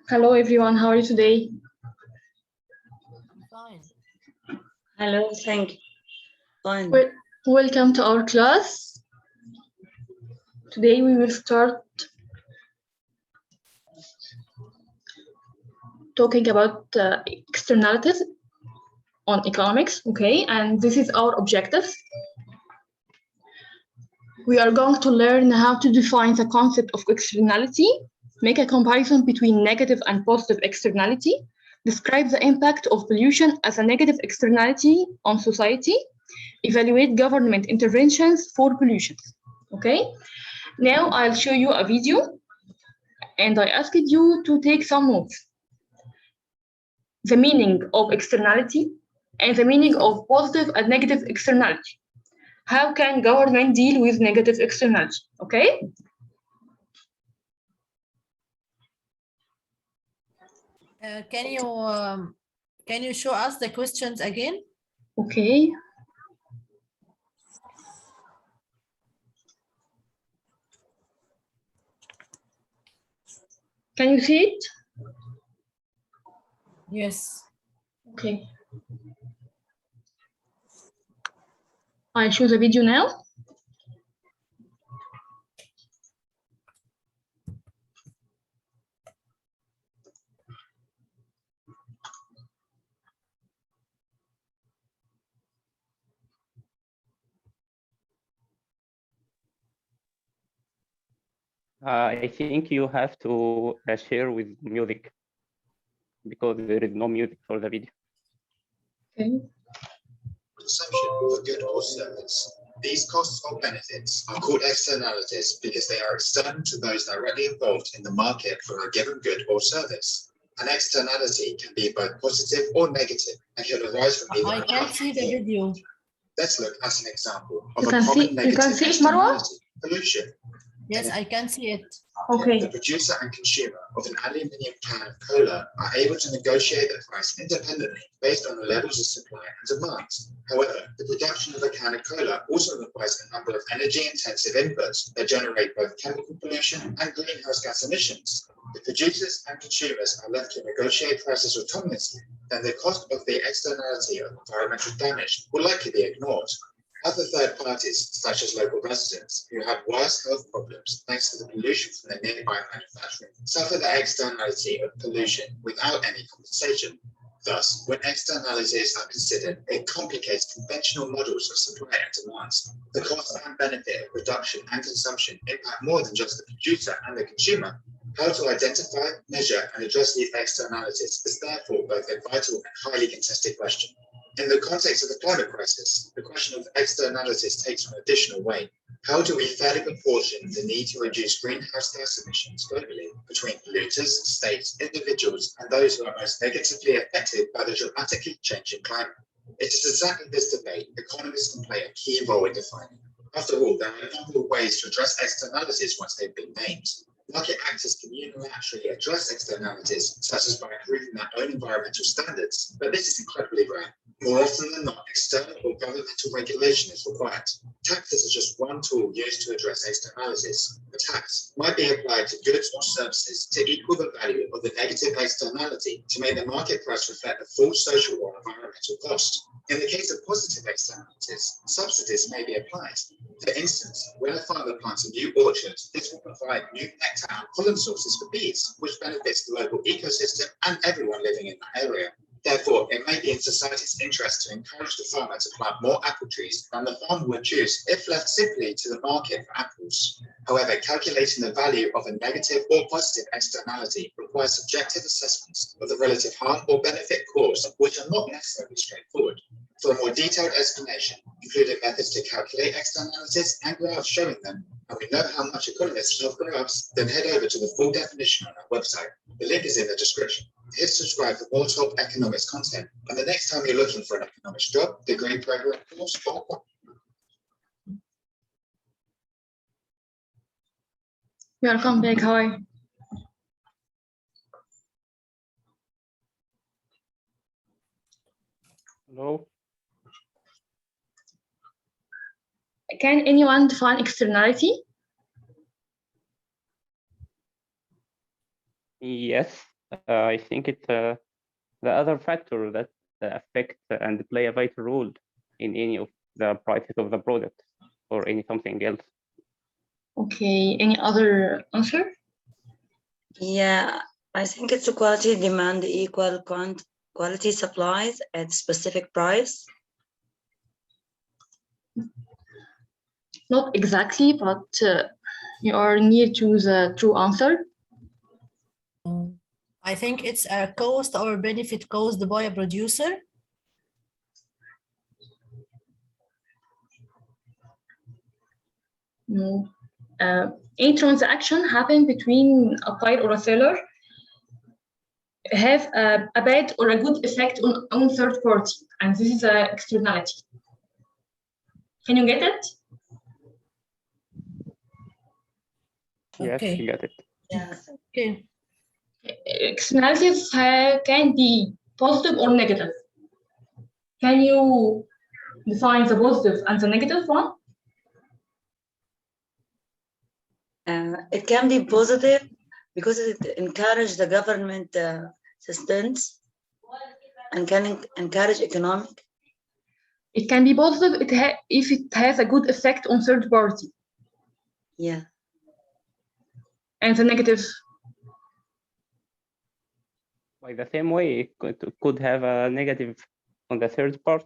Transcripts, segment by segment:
Hello everyone, how are you today? Fine. Hello, thank you. Fine. Welcome to our class. Today we will start talking about externalities on economics, okay? And this is our objectives. We are going to learn how to define the concept of externality, make a comparison between negative and positive externality, describe the impact of pollution as a negative externality on society, evaluate government interventions for pollution. Okay, now I'll show you a video and I asked you to take some notes. The meaning of externality and the meaning of positive and negative externality. How can government deal with negative externality? Okay. Can you show us the questions again? Okay. Can you see it? Yes. Okay. I'll show the video now. I think you have to share with music because there is no music for the video. Okay. Consumption of a good or service. These costs or benefits are called externalities because they are external to those directly involved in the market for a given good or service. An externality can be both positive or negative and can arise from either. I can't see the video. Let's look at an example of You a can common see negative it, Marwa? externality: pollution. Yes, I can see it. Okay. The producer and consumer of an aluminium can of cola are able to negotiate the price independently based on the levels of supply and demand. However, the production of a can of cola also requires a number of energy-intensive inputs that generate both chemical pollution and greenhouse gas emissions. If producers and consumers are left to negotiate prices autonomously, then the cost of the externality of environmental damage will likely be ignored. Other third parties, such as local residents who have worse health problems thanks to the pollution from the nearby manufacturing, suffer the externality of pollution without any compensation. Thus, when externalities are considered, it complicates conventional models of supply and demand. The cost and benefit of production and consumption impact more than just the producer and the consumer. How to identify, measure, and address these externalities is therefore both a vital and highly contested question. In the context of the climate crisis, the question of externalities takes on an additional weight. How do we fairly proportion the need to reduce greenhouse gas emissions globally between polluters, states, individuals, and those who are most negatively affected by the dramatically changing climate? It is exactly this debate economists can play a key role in defining. After all, there are a number of ways to address externalities once they've been named. Market actors can unilaterally address externalities, such as by improving their own environmental standards, but this is incredibly rare. More often than not, external or governmental regulation is required. Taxes are just one tool used to address externalities. A tax might be applied to goods or services to equal the value of the negative externality to make the market price reflect the full social or environmental cost. In the case of positive externalities, subsidies may be applied. For instance, when a farmer plants a new orchard, this will provide new nectar and pollen sources for bees, which benefits the local ecosystem and everyone living in that area. Therefore, it may be in society's interest to encourage the farmer to plant more apple trees than the farmer would choose if left simply to the market for apples. However, calculating the value of a negative or positive externality requires subjective assessments of the relative harm or benefit caused, which are not necessarily straightforward. For a more detailed explanation, including methods to calculate externalities and graphs showing them, and we know how much economists love graphs, then head over to the full definition on our website. The link is in the description. Hit subscribe for more top economics content, and the next time you're looking for an economics job, degree program course, or Welcome back. Hi. Hello. Can anyone define externality? Yes, I think it's the other factor that affect and play a vital role in any of the prices of the product or any something else. Okay, any other answer? Yeah, I think it's quality demand equal quality supplies at specific price. Not exactly, but you are near to the true answer. I think it's a cost or benefit caused by a producer. No. A transaction happen between a buyer or a seller have a bad or a good effect on third party, and this is an externality. Can you get it? Yes, Okay. you got it. Yes. Okay. Externalities can be positive or negative. Can you define the positive and the negative one? It can be positive because it encourages the government assistance and can encourage economic. It can be positive if it has a good effect on third party. Yeah. And the negative? By the same way, it could have a negative on the third part.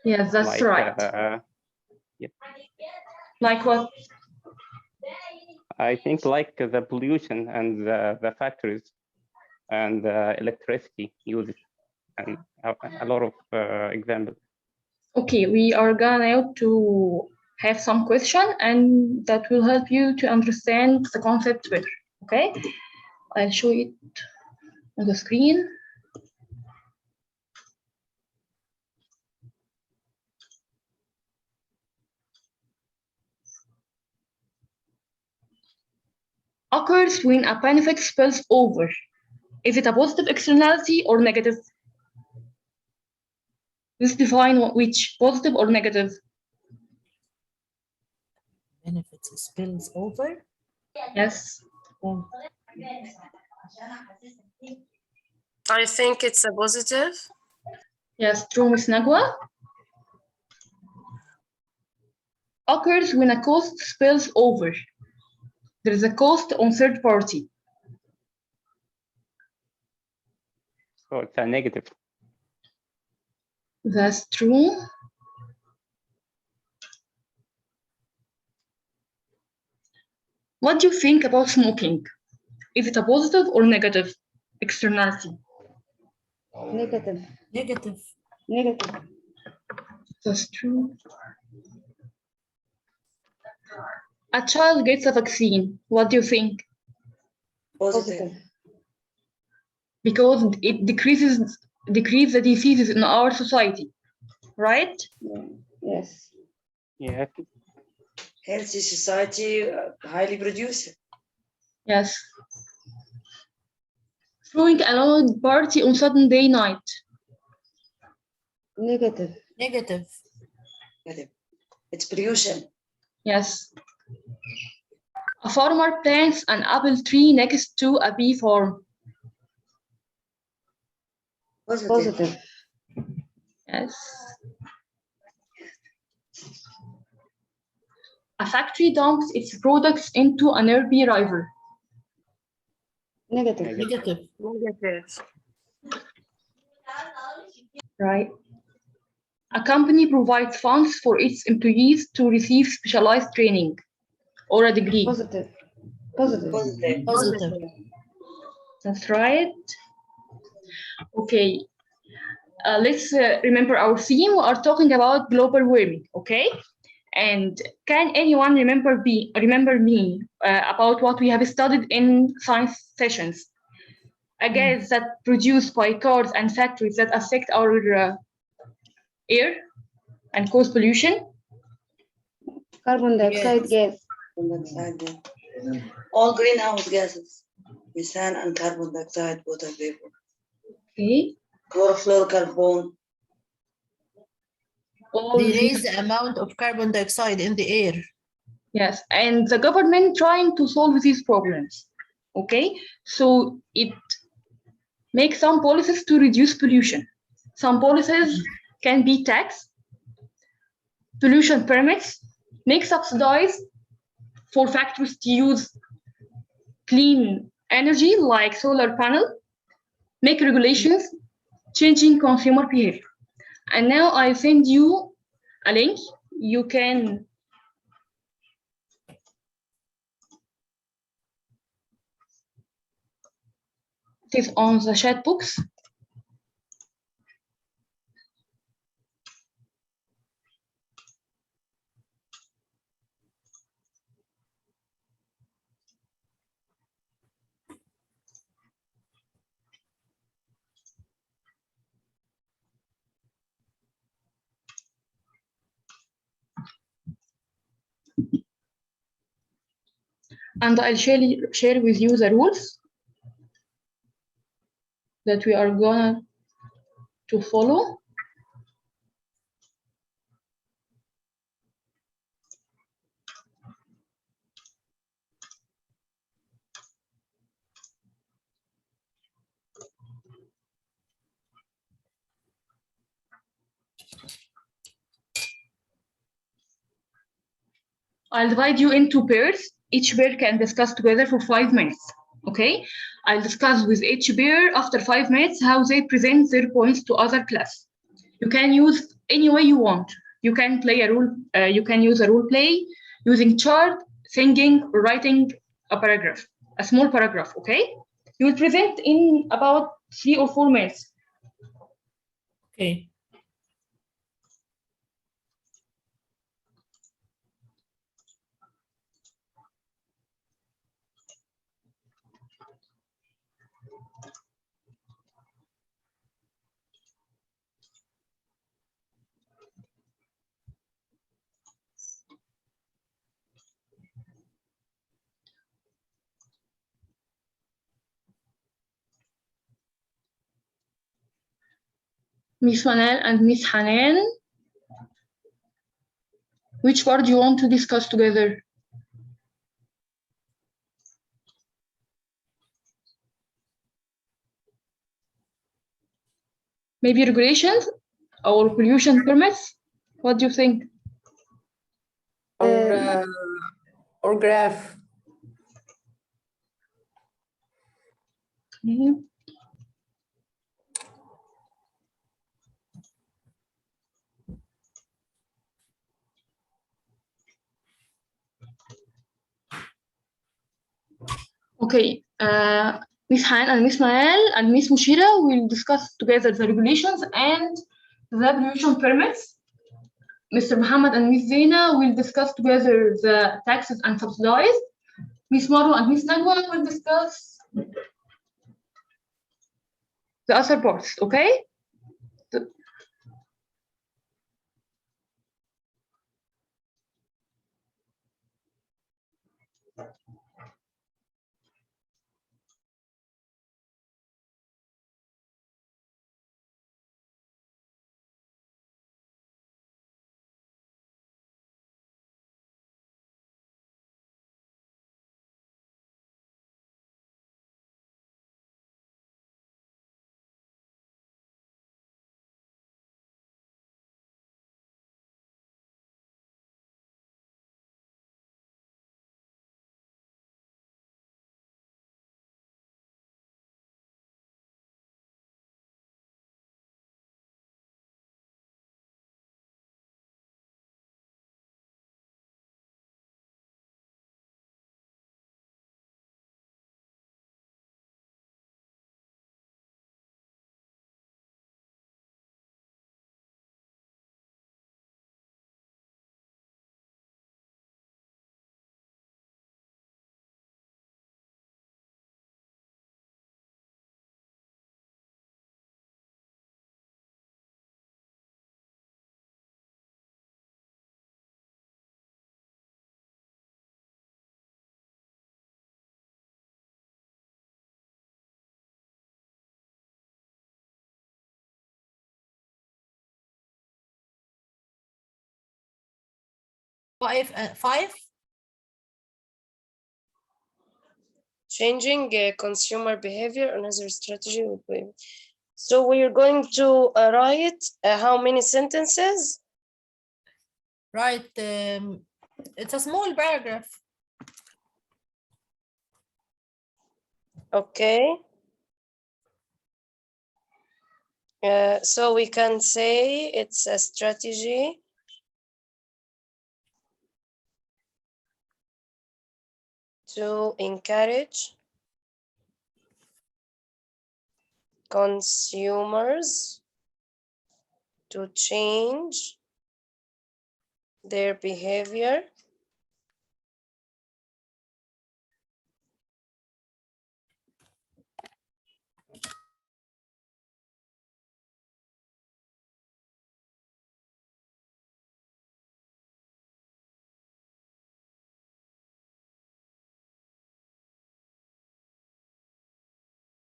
Yes, that's like, right. Yeah. Like what? I think like the pollution and the factories and electricity uses, and a lot of examples. Okay, we are going now to have some question, and that will help you to understand the concept better. Okay, I'll show it on the screen. Occurs when a benefit spills over. Is it a positive externality or negative? Let's define which, positive or negative. Benefits spills over. Yes. I think it's a positive. Yes, true, Ms. Nagwa. Occurs when a cost spills over. There is a cost on third party. So it's a negative. That's true. What do you think about smoking? Is it a positive or negative externality? Negative. Negative. Negative. That's true. A child gets a vaccine. What do you think? Positive. Because it decreases the diseases in our society, right? Yes. Yeah. Healthy society, highly producer. Yes. Throwing a loud party on Saturday night. Negative. Negative. Negative. It's pollution. Yes. A farmer plants an apple tree next to a bee farm. Positive. Positive. Yes. A factory dumps its products into a nearby river. Negative. Negative. Negative. Right. A company provides funds for its employees to receive specialized training or a degree. Positive. Positive. Positive. Positive. That's right. Okay. Let's remember our theme. We are talking about global warming, okay? And can anyone remember me about what we have studied in science sessions? A gas that produced by cars and factories that affect our air and cause pollution. Carbon dioxide gas. Carbon dioxide. All greenhouse gases. Methane and carbon dioxide, water vapor. Okay. Chlorofluorocarbon. They raise the amount of carbon dioxide in the air. Yes, and the government trying to solve these problems. Okay, so it makes some policies to reduce pollution. Some policies can be tax, pollution permits, make subsidized for factories to use clean energy like solar panel, make regulations, changing consumer behavior. And now I send you a link. You can it is on the chat box. And I'll share with you the rules that we are gonna to follow. I'll divide you into pairs. Each pair can discuss together for 5 minutes. Okay, I'll discuss with each pair after 5 minutes how they present their points to other class. You can use any way you want. You can play a role. You can use a role play using chart, singing, or writing a paragraph, a small paragraph. Okay, you will present in about 3 or 4 minutes. Okay. Miss Manal and Miss Hanan, which part do you want to discuss together? Maybe regulations or pollution permits? What do you think? Or graph. Okay, Miss Han and Miss Mael and Miss Mushira will discuss together the regulations and the pollution permits. Mr. Muhammad and Miss Zaina will discuss together the taxes and subsidized. Miss Marwa and Miss Najwa will discuss the other parts, okay? Five? changing consumer behavior, another strategy would be. So we're going to write how many sentences? Right. It's a small paragraph. Okay. So we can say it's a strategy to encourage consumers to change their behavior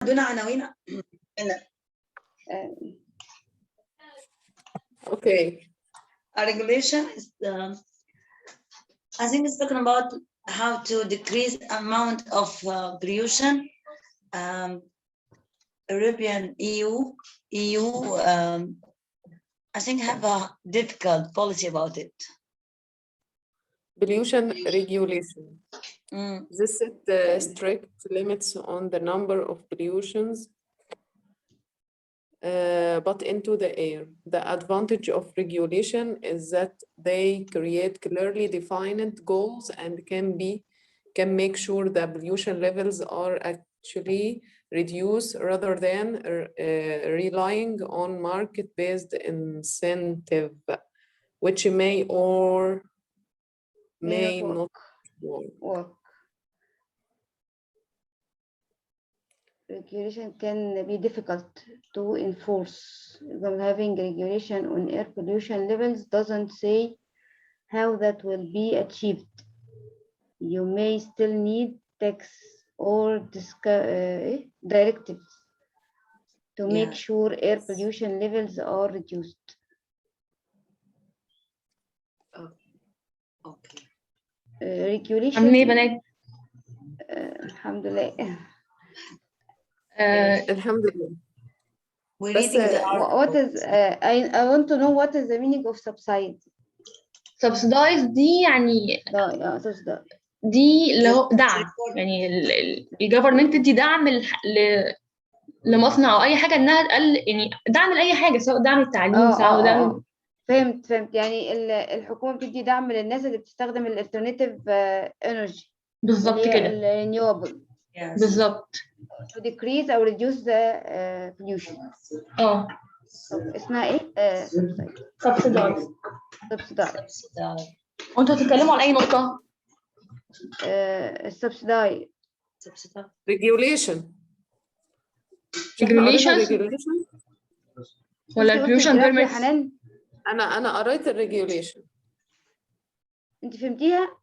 دون عناوين. Okay. A regulation is I think it's talking about how to decrease amount of pollution. European EU I think have a difficult policy about it. Pollution regulation. This set strict limits on the number of pollutions but into the air. The advantage of regulation is that they create clearly defined goals and can make sure the pollution levels are actually reduced rather than relying on market-based incentive, which may or may not work. Regulation can be difficult to enforce. Having regulation on air pollution levels doesn't say how that will be achieved. You may still need texts or directives to make sure air pollution levels are reduced. Okay. Regulation. عاملين ايه يا بنات؟ الحمد لله. الحمد لله. We're reading the what is I want to know what is the meaning of subside. subsidize دي يعني subsidize. دي اللي هو دعم، يعني الجفرمنت تدي دعم لمصنع او اي حاجه انها تقل، يعني دعم لاي حاجه سواء دعم التعليم سواء دعم. فهمت يعني الحكومه بتدي دعم للناس اللي بتستخدم الالترناتيف انرجي بالظبط كده، الرينيوبل بالظبط، to decrease or reduce the pollution. اسمها ايه؟ subsidize. وانتوا هتتكلموا عن اي نقطه؟ subsidize. regulation ولا pollution permits؟ انا قريت الريجوليشن. انت فهمتيها؟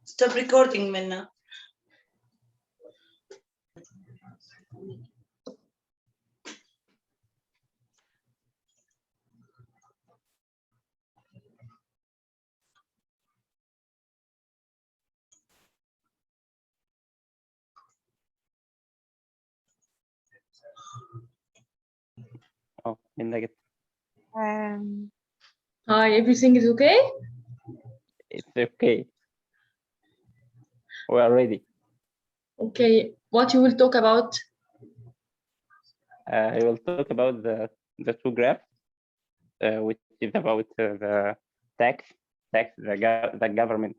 Stop recording منا. Oh, Menna. Hi, everything is okay? It's okay. We are ready. Okay, what you will talk about? I will talk about the two graphs, which is about the tax the government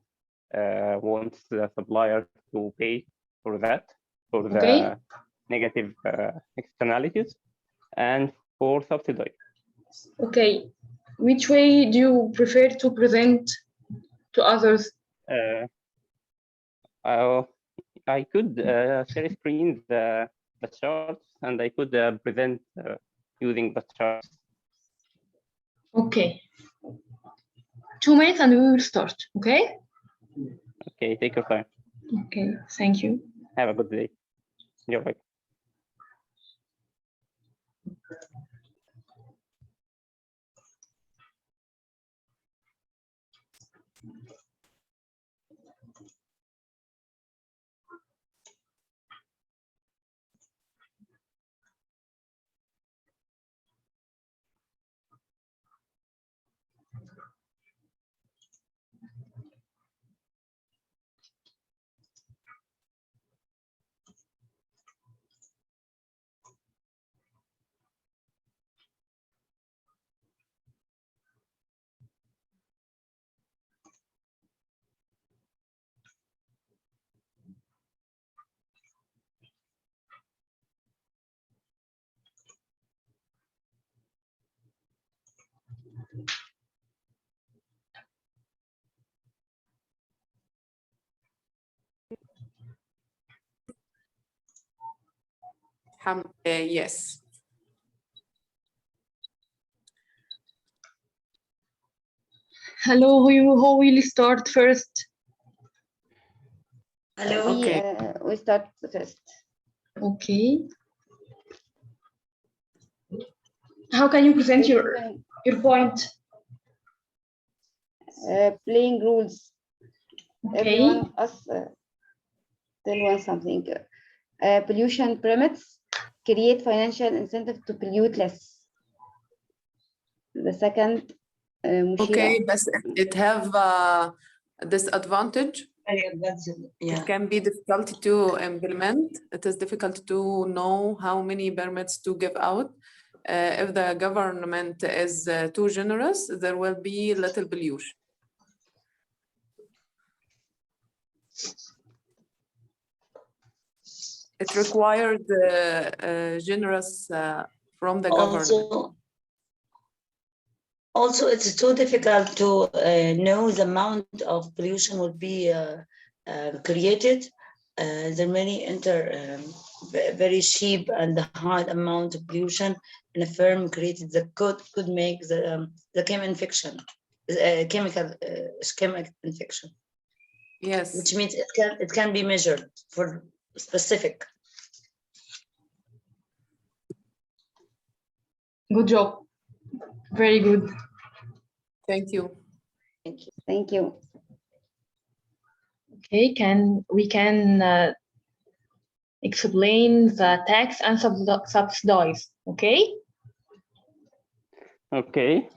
wants the supplier to pay for that, for the negative externalities, and for subsidy. Okay, which way do you prefer to present to others? I could share screen the charts, and I could present using the charts. Okay. 2 minutes and we will start, okay? Okay, take your time. Okay, thank you. Have a good day. You're welcome. Yes. Hello, who will start first? Hello. Okay. We start first. Okay. How can you present your point? Playing rules. Okay. Every one of us tell one something. Pollution permits create financial incentive to pollute less. The second, Okay, but it have disadvantage. Yeah. It can be difficult to implement. It is difficult to know how many permits to give out. If the government is too generous, there will be little pollution. It required generous from the government. Also, it's too difficult to know the amount of pollution would be created. There are many very cheap and hard amount of pollution in a firm created that could make the chemical infection. Yes. Which means it can be measured for specific. Good job. Very good. Thank you. Thank you. thank you. Okay, we can explain the tax and subsidize. Okay. Okay.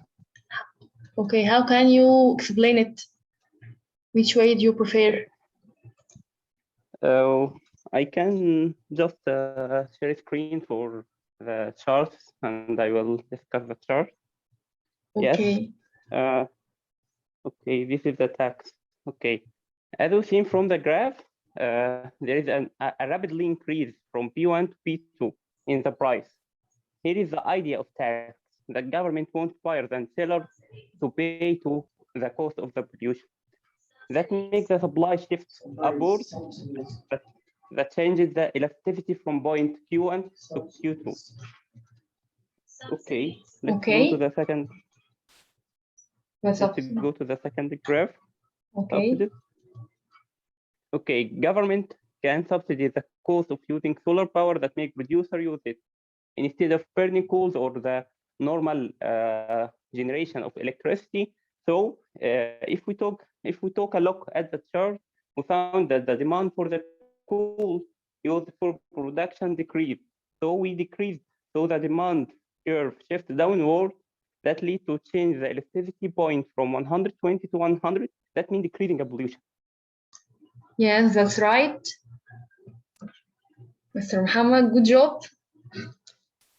Okay, how can you explain it? Which way do you prefer? I can just share a screen for the charts, and I will discuss the chart. Okay. Yes. Okay, this is the tax. Okay. As we've seen from the graph, there is a rapidly increase from P1 to P2 in the price. Here is the idea of tax. The government wants buyers and sellers to pay to the cost of the pollution. That makes the supply shift upwards. That changes the elasticity from point Q1 to Q2. Okay, let's go to the second. Let's go to the second graph. Okay. Okay, government can subsidize the cost of using solar power that make producer use it instead of burning coals or the normal generation of electricity. So if we took a look at the chart, we found that the demand for the coal used for production decreased. So we decreased. So the demand curve shifts downward. That leads to change the elasticity point from 120 to 100. That means decreasing the pollution. Yes, that's right. Mr. Muhammad, good job.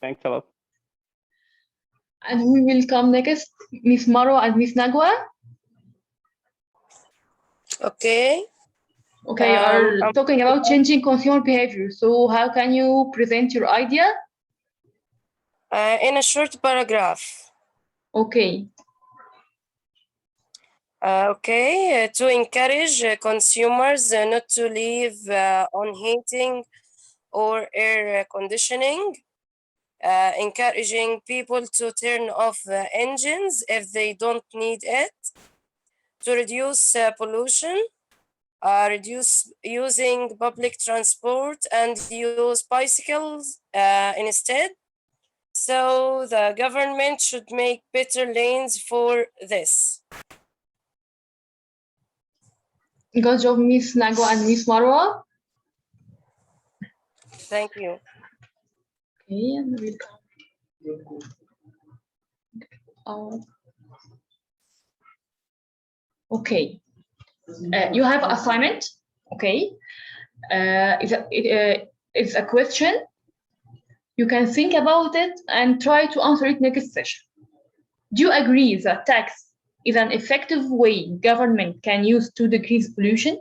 Thanks a lot. And we will come next, Miss Marwa and Miss Nagwa. Okay. Okay, you are talking about changing consumer behavior. So how can you present your idea? In a short paragraph. Okay. To encourage consumers not to leave on heating or air conditioning, encouraging people to turn off engines if they don't need it, to reduce pollution, reduce using public transport and use bicycles instead. So the government should make better lanes for this. Good job, Miss Nagwa and Miss Marwa. Thank you. Okay, and we'll come. Okay. You have assignment. Okay. It's a question. You can think about it and try to answer it next session. Do you agree that tax is an effective way government can use to decrease pollution?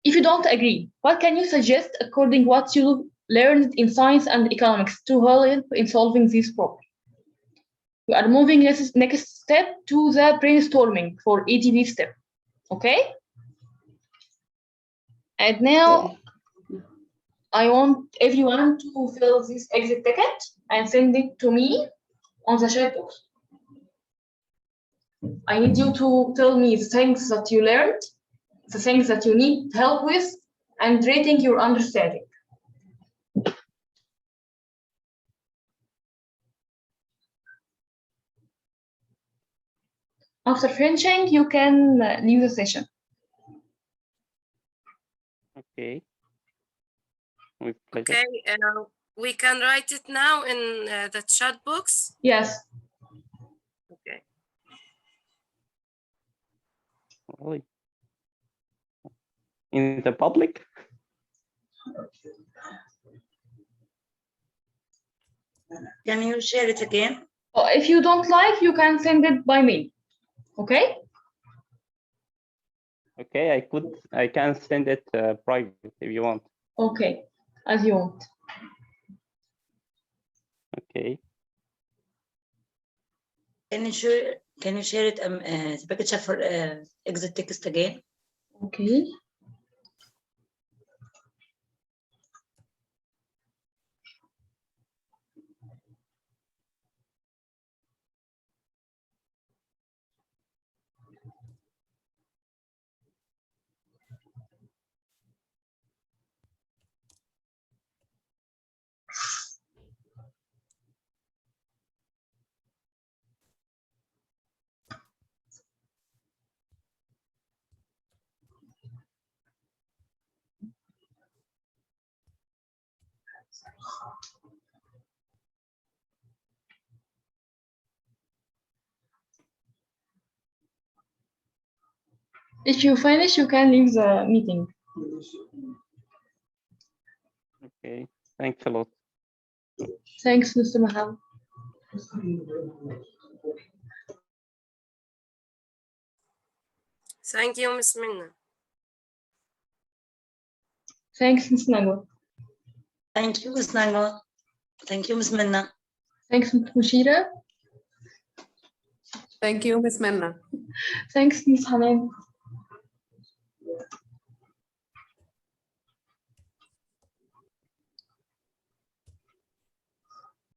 If you don't agree, what can you suggest according to what you learned in science and economics to help in solving this problem? We are moving next step to the brainstorming for EDB step. Okay? And now I want everyone to fill this exit ticket and send it to me on the chat box. I need you to tell me the things that you learned, the things that you need help with, and rating your understanding. After finishing, you can leave the session. Okay. With pleasure. Okay, we can write it now in the chat box. Yes. Okay. Really? In the public? Can you share it again? If you don't like, you can send it by mail. Okay? Okay, I can send it private if you want. Okay, as you want. Okay. Can you share it the picture for exit text again? Okay. If you finish, you can leave the meeting. Okay. Thanks a lot. Thanks, Mr. Mahal. Thank you, Ms. Menna. Thanks, Ms. Nagwa. Thank you, Ms. Nagwa. Thank you, Ms. Menna. Thanks, Ms. Mushira. Thank you, Ms. Menna. Thanks, Ms. Hanan.